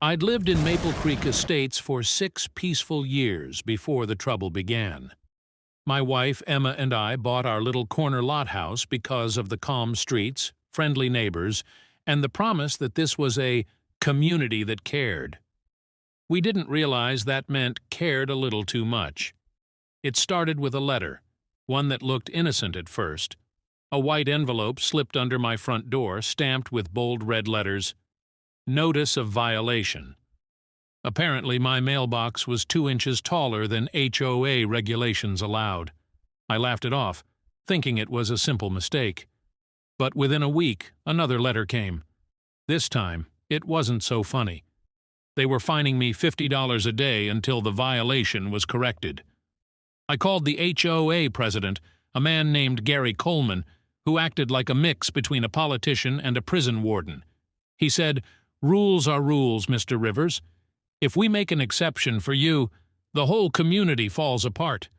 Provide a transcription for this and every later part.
I'd lived in Maple Creek Estates for 6 peaceful years before the trouble began. My wife, Emma, and I bought our little corner lot house because of the calm streets, friendly neighbors, and the promise that this was a community that cared. We didn't realize that meant cared a little too much. It started with a letter, one that looked innocent at first. A white envelope slipped under my front door, stamped with bold red letters, "Notice of Violation." Apparently, my mailbox was 2 inches taller than HOA regulations allowed. I laughed it off, thinking it was a simple mistake. But within a week, another letter came. This time, it wasn't so funny. They were fining me $50 a day until the violation was corrected. I called the HOA president, a man named Gary Coleman, who acted like a mix between a politician and a prison warden. He said, "Rules are rules, Mr. Rivers. If we make an exception for you, the whole community falls apart."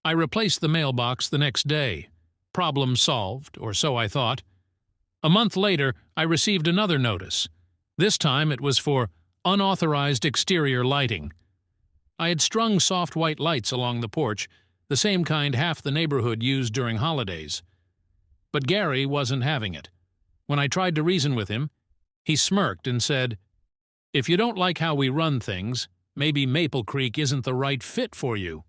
I replaced the mailbox the next day. Problem solved, or so I thought. A month later, I received another notice. This time it was for unauthorized exterior lighting. I had strung soft white lights along the porch, the same kind half the neighborhood used during holidays. But Gary wasn't having it. When I tried to reason with him, he smirked and said, "If you don't like how we run things, maybe Maple Creek isn't the right fit for you."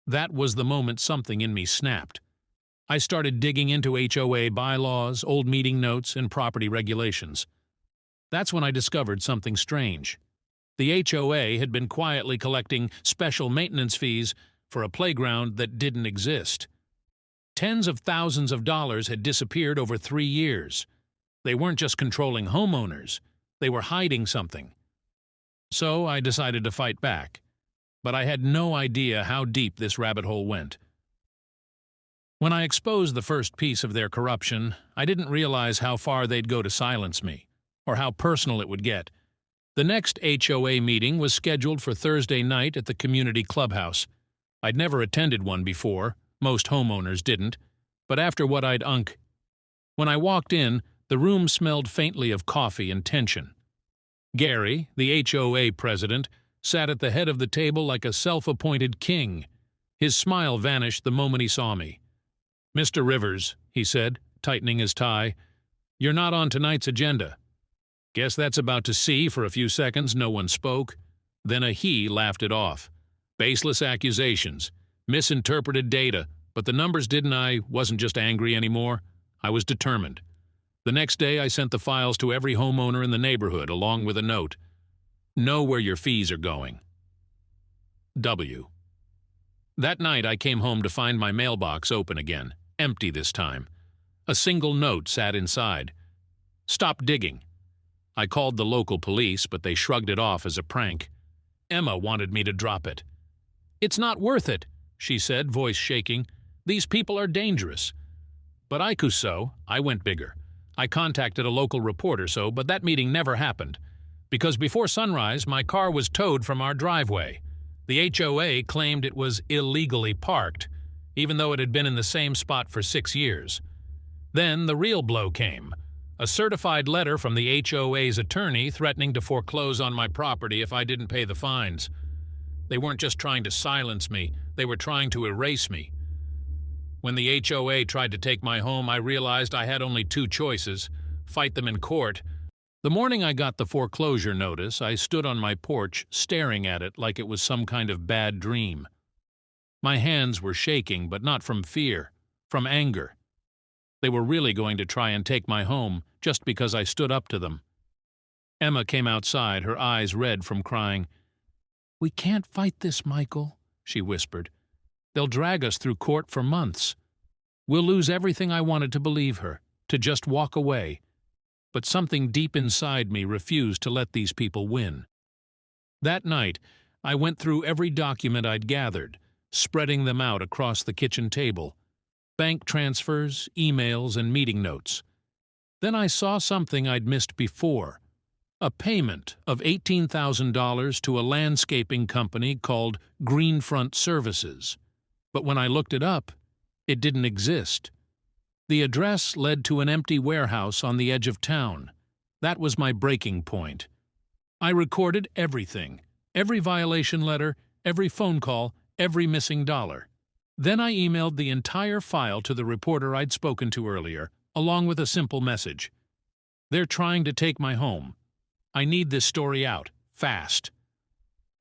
That was the moment something in me snapped. I started digging into HOA bylaws, old meeting notes, and property regulations. That's when I discovered something strange. The HOA had been quietly collecting special maintenance fees for a playground that didn't exist. Tens of thousands of dollars had disappeared over 3 years. They weren't just controlling homeowners, they were hiding something. So I decided to fight back, but I had no idea how deep this rabbit hole went. When I exposed the first piece of their corruption, I didn't realize how far they'd go to silence me, or how personal it would get. The next HOA meeting was scheduled for Thursday night at the community clubhouse. I'd never attended one before, most homeowners didn't, but after what I'd when I walked in, the room smelled faintly of coffee and tension. Gary, the HOA president, sat at the head of the table like a self-appointed king. His smile vanished the moment he saw me. "Mr. Rivers," he said, tightening his tie, "you're not on tonight's agenda." Guess that's about to see. For a few seconds, no one spoke. Then a he laughed it off. Baseless accusations, misinterpreted data, but the numbers didn't. I wasn't just angry anymore. I was determined. The next day, I sent the files to every homeowner in the neighborhood, along with a note. Know where your fees are going. W. That night, I came home to find my mailbox open again, empty this time. A single note sat inside. "Stop digging." I called the local police, but they shrugged it off as a prank. Emma wanted me to drop it. "It's not worth it," she said, voice shaking. "These people are dangerous." But I went bigger. I contacted a local reporter, but that meeting never happened. Because before sunrise, my car was towed from our driveway. The HOA claimed it was illegally parked, even though it had been in the same spot for 6 years. Then the real blow came. A certified letter from the HOA's attorney threatening to foreclose on my property if I didn't pay the fines. They weren't just trying to silence me, they were trying to erase me. When the HOA tried to take my home, I realized I had only 2 choices: fight them in court. The morning I got the foreclosure notice, I stood on my porch staring at it like it was some kind of bad dream. My hands were shaking, but not from fear, from anger. They were really going to try and take my home just because I stood up to them. Emma came outside, her eyes red from crying. "We can't fight this, Michael," she whispered. "They'll drag us through court for months. We'll lose everything." I wanted to believe her, to just walk away. But something deep inside me refused to let these people win. That night, I went through every document I'd gathered, spreading them out across the kitchen table. Bank transfers, emails, and meeting notes. Then I saw something I'd missed before. A payment of $18,000 to a landscaping company called Greenfront Services. But when I looked it up, it didn't exist. The address led to an empty warehouse on the edge of town. That was my breaking point. I recorded everything, every violation letter, every phone call, every missing dollar. Then I emailed the entire file to the reporter I'd spoken to earlier, along with a simple message. They're trying to take my home. I need this story out, fast.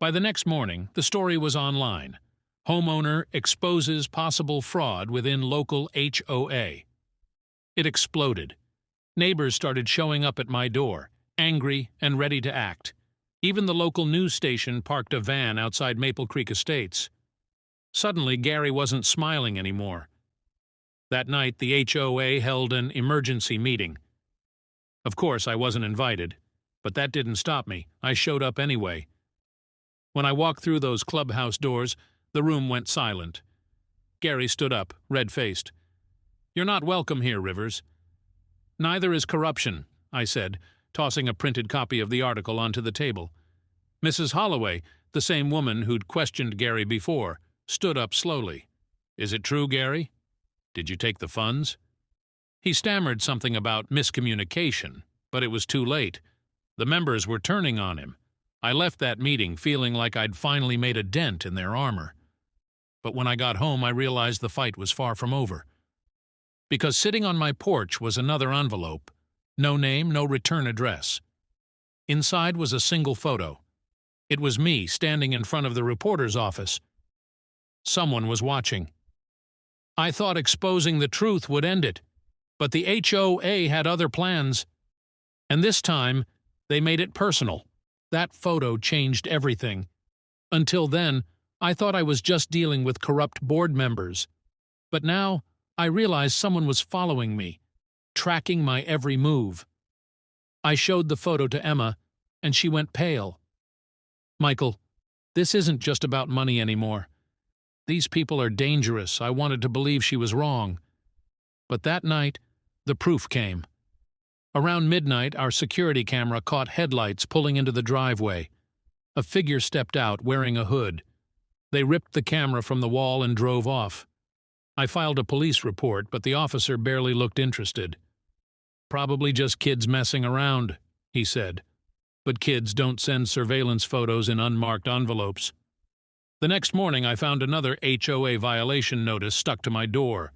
By the next morning, the story was online. Homeowner exposes possible fraud within local HOA. It exploded. Neighbors started showing up at my door, angry and ready to act. Even the local news station parked a van outside Maple Creek Estates. Suddenly, Gary wasn't smiling anymore. That night, the HOA held an emergency meeting. Of course, I wasn't invited, but that didn't stop me. I showed up anyway. When I walked through those clubhouse doors, the room went silent. Gary stood up, red-faced. "You're not welcome here, Rivers." "Neither is corruption," I said, tossing a printed copy of the article onto the table. Mrs. Holloway, the same woman who'd questioned Gary before, stood up slowly. "Is it true, Gary? Did you take the funds?" He stammered something about miscommunication, but it was too late. The members were turning on him. I left that meeting feeling like I'd finally made a dent in their armor. But when I got home, I realized the fight was far from over. Because sitting on my porch was another envelope. No name, no return address. Inside was a single photo. It was me standing in front of the reporter's office. Someone was watching. I thought exposing the truth would end it, but the HOA had other plans. And this time, they made it personal. That photo changed everything. Until then, I thought I was just dealing with corrupt board members. But now, I realized someone was following me, tracking my every move. I showed the photo to Emma, and she went pale. "Michael, this isn't just about money anymore. These people are dangerous. I wanted to believe she was wrong." But that night, the proof came. Around midnight, our security camera caught headlights pulling into the driveway. A figure stepped out wearing a hood. They ripped the camera from the wall and drove off. I filed a police report, but the officer barely looked interested. "Probably just kids messing around," he said. "But kids don't send surveillance photos in unmarked envelopes." The next morning, I found another HOA violation notice stuck to my door.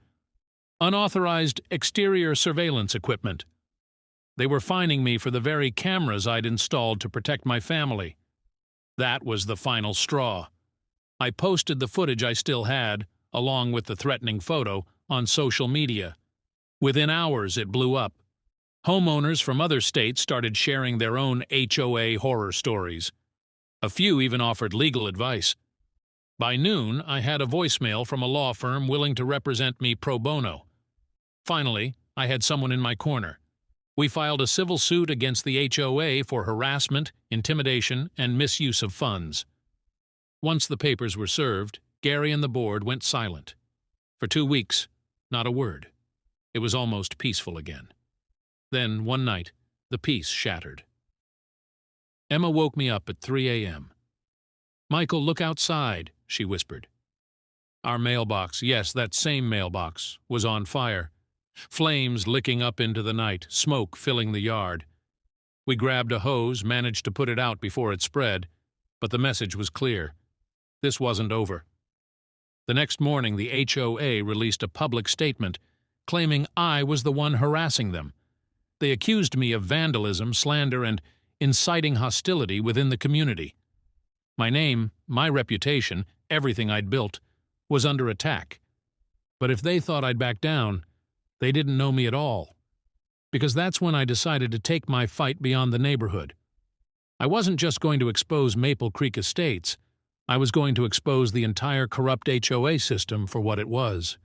Unauthorized exterior surveillance equipment. They were fining me for the very cameras I'd installed to protect my family. That was the final straw. I posted the footage I still had, along with the threatening photo, on social media. Within hours, it blew up. Homeowners from other states started sharing their own HOA horror stories. A few even offered legal advice. By noon, I had a voicemail from a law firm willing to represent me pro bono. Finally, I had someone in my corner. We filed a civil suit against the HOA for harassment, intimidation, and misuse of funds. Once the papers were served, Gary and the board went silent. For 2 weeks, not a word. It was almost peaceful again. Then, one night, the peace shattered. Emma woke me up at 3 a.m. "Michael, look outside," she whispered. Our mailbox, yes, that same mailbox, was on fire. Flames licking up into the night, smoke filling the yard. We grabbed a hose, managed to put it out before it spread, but the message was clear. This wasn't over. The next morning, the HOA released a public statement claiming I was the one harassing them. They accused me of vandalism, slander, and inciting hostility within the community. My name, my reputation, everything I'd built, was under attack. But if they thought I'd back down, they didn't know me at all. Because that's when I decided to take my fight beyond the neighborhood. I wasn't just going to expose Maple Creek Estates. I was going to expose the entire corrupt HOA system for what it was.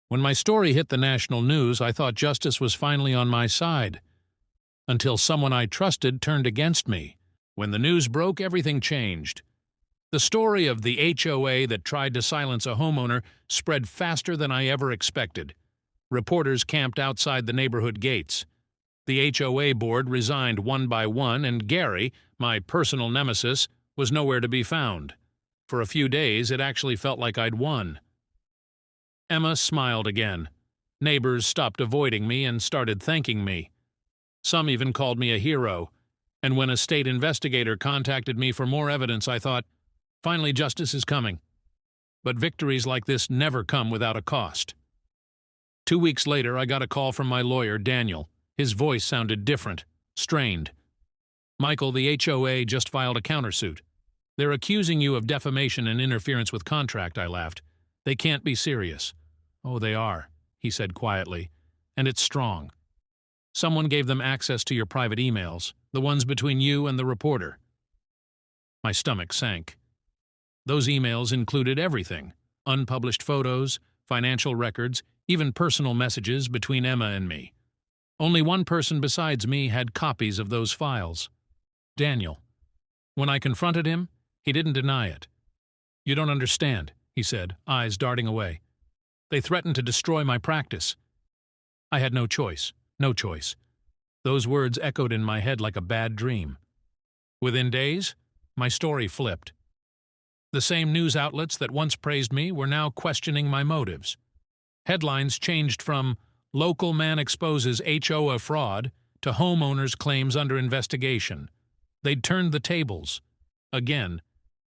When my story hit the national news, I thought justice was finally on my side. Until someone I trusted turned against me. When the news broke, everything changed. The story of the HOA that tried to silence a homeowner spread faster than I ever expected. Reporters camped outside the neighborhood gates. The HOA board resigned one by one, and Gary, my personal nemesis, was nowhere to be found. For a few days, it actually felt like I'd won. Emma smiled again. Neighbors stopped avoiding me and started thanking me. Some even called me a hero. And when a state investigator contacted me for more evidence, I thought, finally justice is coming. But victories like this never come without a cost. 2 weeks later, I got a call from my lawyer, Daniel. His voice sounded different, strained. "Michael, the HOA just filed a countersuit. They're accusing you of defamation and interference with contract," I laughed. "They can't be serious." "Oh, they are," he said quietly, "and it's strong. Someone gave them access to your private emails, the ones between you and the reporter." My stomach sank. Those emails included everything: unpublished photos, financial records, even personal messages between Emma and me. Only one person besides me had copies of those files: Daniel. When I confronted him, he didn't deny it. "You don't understand," he said, eyes darting away. "They threatened to destroy my practice." I had no choice. No choice. Those words echoed in my head like a bad dream. Within days, my story flipped. The same news outlets that once praised me were now questioning my motives. Headlines changed from "Local Man Exposes HOA Fraud" to "Homeowners Claims Under Investigation." They'd turned the tables. Again.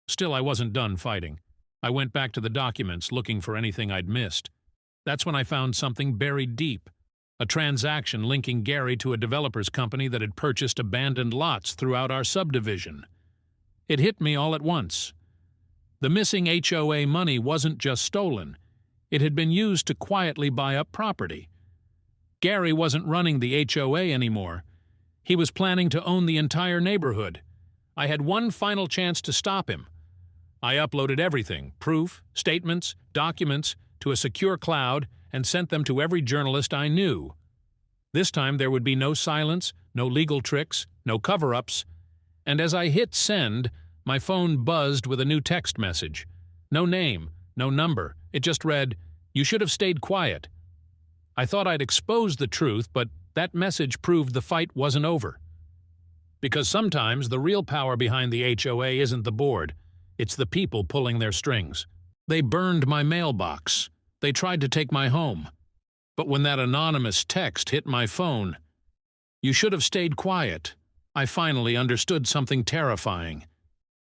Still, I wasn't done fighting. I went back to the documents, looking for anything I'd missed. That's when I found something buried deep. A transaction linking Gary to a developer's company that had purchased abandoned lots throughout our subdivision. It hit me all at once. The missing HOA money wasn't just stolen. It had been used to quietly buy up property. Gary wasn't running the HOA anymore. He was planning to own the entire neighborhood. I had one final chance to stop him. I uploaded everything: proof, statements, documents, to a secure cloud and sent them to every journalist I knew. This time there would be no silence, no legal tricks, no cover-ups. And as I hit send, my phone buzzed with a new text message. No name, no number. It just read, "You should have stayed quiet." I thought I'd exposed the truth, but that message proved the fight wasn't over. Because sometimes the real power behind the HOA isn't the board. It's the people pulling their strings. They burned my mailbox. They tried to take my home. But when that anonymous text hit my phone, "You should have stayed quiet," I finally understood something terrifying.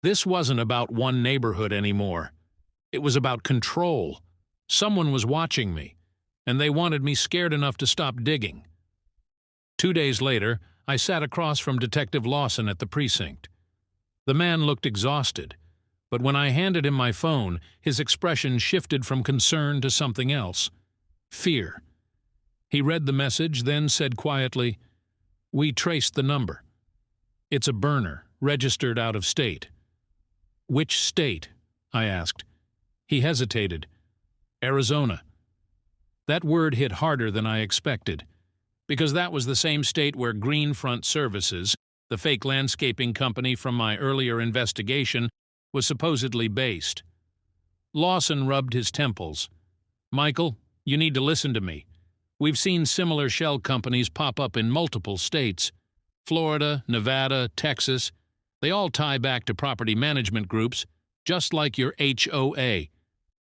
This wasn't about one neighborhood anymore. It was about control. Someone was watching me, and they wanted me scared enough to stop digging. 2 days later, I sat across from Detective Lawson at the precinct. The man looked exhausted, but when I handed him my phone, his expression shifted from concern to something else: fear. He read the message, then said quietly, "We traced the number. It's a burner, registered out of state." "Which state?" I asked. He hesitated. "Arizona." That word hit harder than I expected, because that was the same state where Green Front Services, the fake landscaping company from my earlier investigation, was supposedly based. Lawson rubbed his temples. "Michael, you need to listen to me. We've seen similar shell companies pop up in multiple states. Florida, Nevada, Texas. They all tie back to property management groups, just like your HOA.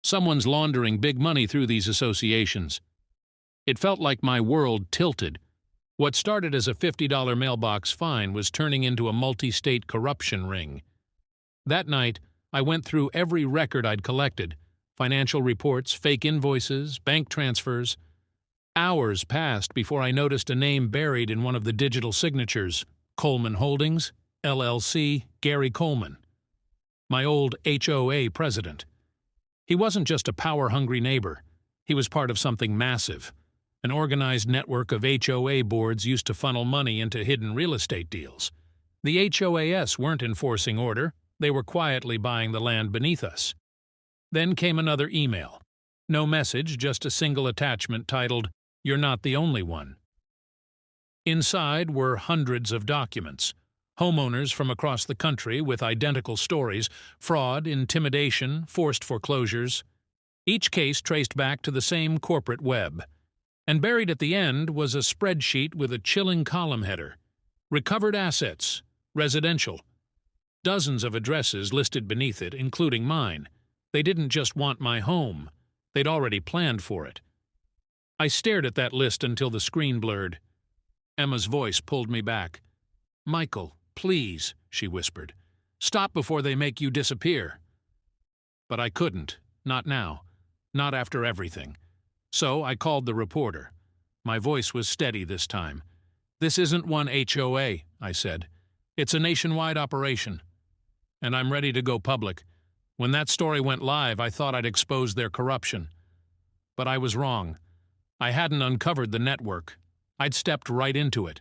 Someone's laundering big money through these associations." It felt like my world tilted. What started as a $50 mailbox fine was turning into a multi-state corruption ring. That night, I went through every record I'd collected: financial reports, fake invoices, bank transfers. Hours passed before I noticed a name buried in one of the digital signatures: Coleman Holdings, LLC, Gary Coleman. My old HOA president. He wasn't just a power-hungry neighbor. He was part of something massive. An organized network of HOA boards used to funnel money into hidden real estate deals. The HOAS weren't enforcing order. They were quietly buying the land beneath us. Then came another email. No message, just a single attachment titled, "You're not the only one." Inside were hundreds of documents. Homeowners from across the country with identical stories: fraud, intimidation, forced foreclosures. Each case traced back to the same corporate web. And buried at the end was a spreadsheet with a chilling column header: "Recovered assets, residential." Dozens of addresses listed beneath it, including mine. They didn't just want my home. They'd already planned for it. I stared at that list until the screen blurred. Emma's voice pulled me back. "Michael, "Please," she whispered. "Stop before they make you disappear." But I couldn't. Not now. Not after everything. So I called the reporter. My voice was steady this time. "This isn't one HOA," I said. "It's a nationwide operation. And I'm ready to go public. When that story went live, I thought I'd exposed their corruption. But I was wrong. I hadn't uncovered the network. I'd stepped right into it.